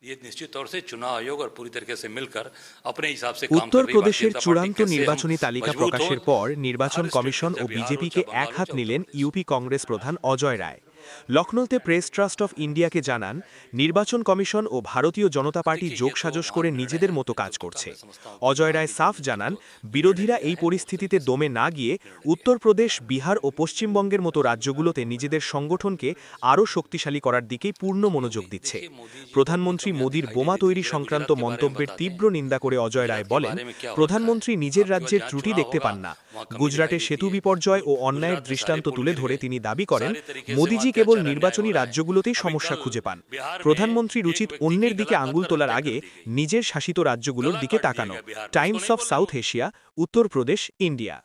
ये निश्चित तौर से चुनाव आयोग और पूरी तरीके से मिलकर अपने हिसाब से काम कर উত্তর रही প্রদেশের भारतीय जनता চূড়ান্ত पार्टी कैसे हम নির্বাচনী তালিকা मजबूत हों। প্রকাশের পর নির্বাচন हर কমিশন स्टेट ও से बिहार हो, বিজেপিকে चाहे এক হাত बंगाल हो, নিলেন चाहे ইউপি কংগ্রেস প্রধান অজয় রায়। লখনৌতে প্রেস ট্রাস্ট অফ ইন্ডিয়াকে জানান, নির্বাচন কমিশন ও ভারতীয় জনতা পার্টি যোগসাজশ করে নিজেদের মতো কাজ করছে। অজয় রায় সাফ জানান, বিরোধীরা এই পরিস্থিতিতে দমে না গিয়ে উত্তরপ্রদেশ, বিহার ও পশ্চিমবঙ্গের মতো রাজ্যগুলোতে নিজেদের সংগঠনকে আরও শক্তিশালী করার দিকেই পূর্ণ মনোযোগ দিচ্ছে। প্রধানমন্ত্রী মোদির বোমা তৈরি সংক্রান্ত মন্তব্যের তীব্র নিন্দা করে অজয় রায় বলেন, প্রধানমন্ত্রী নিজের রাজ্যের ত্রুটি দেখতে পান না। গুজরাটে সেতু বিপর্যয় ও অন্যায়ের দৃষ্টান্ত তুলে ধরে তিনি দাবি করেন, মোদিজি কেবল নির্বাচনী রাজ্যগুলোতেই সমস্যা খুঁজে পান। প্রধানমন্ত্রীর উচিত অন্যের দিকে আঙুল তোলার আগে নিজের শাসিত রাজ্যগুলোর দিকে তাকানো। Times of south Asia, Uttar Pradesh, India.